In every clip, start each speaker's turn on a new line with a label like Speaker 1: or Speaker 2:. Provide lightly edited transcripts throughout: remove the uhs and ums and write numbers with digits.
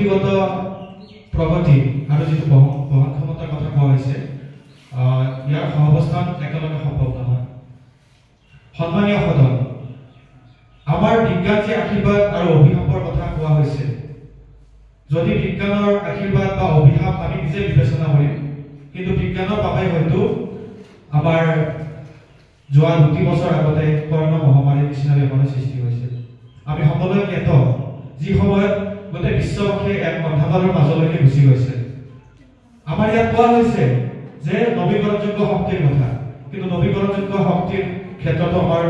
Speaker 1: প্ৰযুক্তিগত প্ৰগতি আৰু যিটো বহন ক্ষমতাৰ কথা কোৱা হৈছে ইয়াৰ সহাৱস্থান একেলগে সম্ভৱ নহয়। সন্মানীয় সদন, আমাৰ বিজ্ঞান যে আশীৰ্বাদ আৰু অভিশাপৰ কথা কোৱা হৈছে, যদি বিজ্ঞানৰ আশীৰ্বাদ বা অভিশাপ আমি নিজে বিবেচনা কৰিম, কিন্তু বিজ্ঞানৰ বাবে হয়তো আমাৰ যোৱা 2 বছৰ আগতে কৰোনা মহামাৰীৰ নিচিনা বেমাৰৰ সৃষ্টি হৈছিল। আমি সকলোৱে জ্ঞাত যি সময়ত গোটেই বিশ্ববাসীয়ে এক অন্ধকাৰৰ মাজলৈকে গুচি গৈছে। আমাৰ ইয়াত কোৱা হৈছে যে নৱীকৰণযোগ্য শক্তিৰ কথা, কিন্তু নৱীকৰণযোগ্য শক্তিৰ ক্ষেত্ৰতো আমাৰ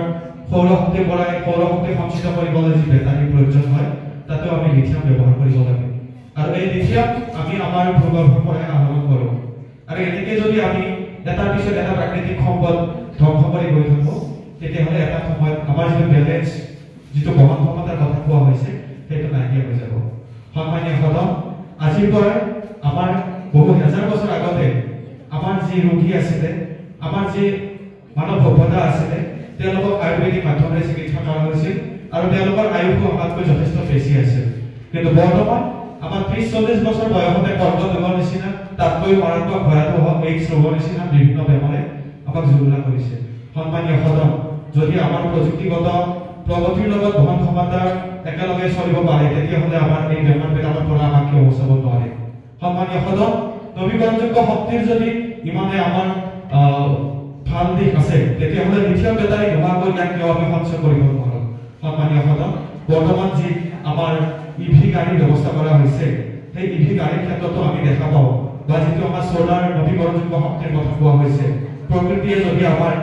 Speaker 1: সৌৰশক্তিৰ পৰাই সৌৰশক্তি সঞ্চিত কৰিবলৈ যি বেটাৰী প্ৰয়োজন হয় তাতেও আমি লিথিয়াম ব্যৱহাৰ কৰিব লাগে। আৰু এই লিথিয়াম আমি আমাৰ ভূগৰ্ভৰ পৰাই আহৰণ কৰোঁ। আৰু এনেকৈ যদি আমি এটাৰ পিছত এটা প্ৰাকৃতিক সম্পদ ধ্বংস কৰি গৈ থাকোঁ, তেতিয়াহ'লে এটা সময়ত আমাৰ যিটো বেলেঞ্চ, যিটো বহন ক্ষমতাৰ কথা কোৱা হৈছে, সেইটো নাইকিয়া হৈ যাব। সন্মানীয় সদন, আজিৰ পৰাই আমাৰ বহু হাজাৰ বছৰ আগতে আমাৰ যি ৰোগী আছিলে, আমাৰ যি মানৱ সভ্যতা আছিলে, তেওঁলোকক আয়ুৰ্বেদিক মাধ্যমেৰে চিকিৎসা কৰা হৈছিল আৰু তেওঁলোকৰ আয়ুসো আমাতকৈ যথেষ্ট বেছি আছিল। কিন্তু বৰ্তমান আমাৰ 30-40 বছৰ বয়সতে কৰ্কট ৰোগৰ নিচিনা, তাতকৈ মাৰাত্মক ভয়াৱহ এইডছ ৰোগৰ নিচিনা বিভিন্ন বেমাৰে আমাক জুৰুলা কৰিছে। সন্মানীয় সদন, যদি আমাৰ প্ৰযুক্তিগত প্ৰগতিৰ লগত বহন ক্ষমতা একেলগে চলিব পাৰে, তেতিয়াহ'লে আমাৰ এই বেমাৰবিলাকৰ পৰা আমাক কিয় বচাব নোৱাৰে? সন্মানীয় সদন, নৱীকৰণযোগ্য শক্তিৰ যদি ইমানে আমাৰ ভাল দিশ আছে, তেতিয়াহ'লে লিথিয়াম বেটাৰী নোহোৱাকৈ ইয়াক কিয় আমি সঞ্চয় কৰিব নোৱাৰোঁ? সন্মানীয় সদন, বৰ্তমান যি আমাৰ ইভি গাড়ীৰ ব্যৱস্থা কৰা হৈছে, সেই ইভি গাড়ীৰ ক্ষেত্ৰতো আমি দেখা পাওঁ, বা যিটো আমাৰ চ'লাৰ নৱীকৰণযোগ্য শক্তিৰ কথা কোৱা হৈছে, প্ৰকৃতিয়ে যদি আমাৰ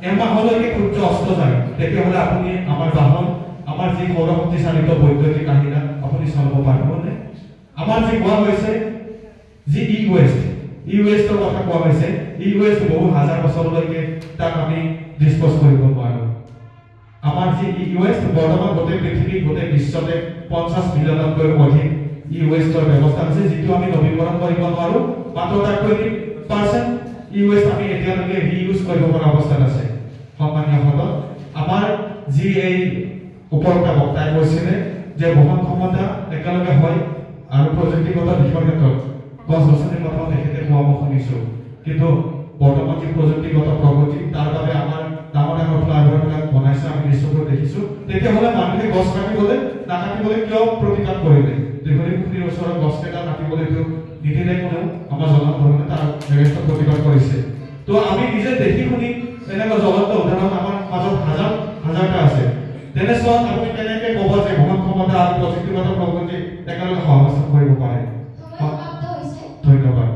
Speaker 1: এমাহলৈকে সূৰ্য অস্ত যায়, তেতিয়াহ'লে আপুনি আমাৰ বাহন, আমাৰ যি সৌৰশক্তি চালিত বৈদ্যুতিক আহিলা আপুনি চলাব পাৰিবনে? আমাৰ যি কোৱা হৈছে যি ই ৱেষ্টৰ কথা কোৱা হৈছে, ই ৱেষ্ট বহু হাজাৰ বছৰলৈকে তাক আমি ডিছপ'জ কৰিব নোৱাৰোঁ। আমাৰ যি ই ৱেষ্ট বৰ্তমান গোটেই পৃথিৱীত, গোটেই বিশ্বতে 50 মিলিয়নতকৈ অধিক ই ৱেষ্টৰ ব্যৱস্থা আছে, যিটো আমি নৱীকৰণ কৰিব নোৱাৰোঁ। মাত্ৰ তাৰ 20% ই ৱেষ্ট আমি এতিয়ালৈকে ৰিইউজ কৰিব পৰা অৱস্থাত আছে। সন্মানীয় সদন, আমাৰ যি এই ওপৰতে বক্তাই কৈছিলে যে বহন ক্ষমতা একেলগে হয় আৰু প্ৰযুক্তিগত দিশৰ ক্ষেত্ৰত গছ-গছনিৰ কথাও তেখেতে কোৱা মই শুনিছোঁ, কিন্তু বৰ্তমান যি প্ৰযুক্তিগত প্ৰগতি, তাৰ বাবে আমাৰ ডাঙৰ ডাঙৰ ফ্লাইঅভাৰবিলাক বনাইছে, আমি দৃশ্যবোৰ দেখিছোঁ। তেতিয়াহ'লে মানুহে গছ নাকাটিবলৈ কিয় প্ৰতিবাদ কৰিলে? দীঘলীপুখুৰীৰ ওচৰত গছকেইটা কাটিবলৈতো নিদিলে কোনেও, আমাৰ জনসাধাৰণে তাৰ যথেষ্ট প্ৰতিবাদ কৰিছে। তো আমি নিজে দেখি শুনি এনেকুৱা জ্বলন্ত উদাহৰণ আমাৰ মাজত হাজাৰটা আছে। তেনেস্থলত আপুনি কেনেকৈ ক'ব যে বহন ক্ষমতা আৰু প্ৰযুক্তিগত প্ৰগতি একেলগে সহাৱস্থান কৰিব পাৰে? ধন্যবাদ।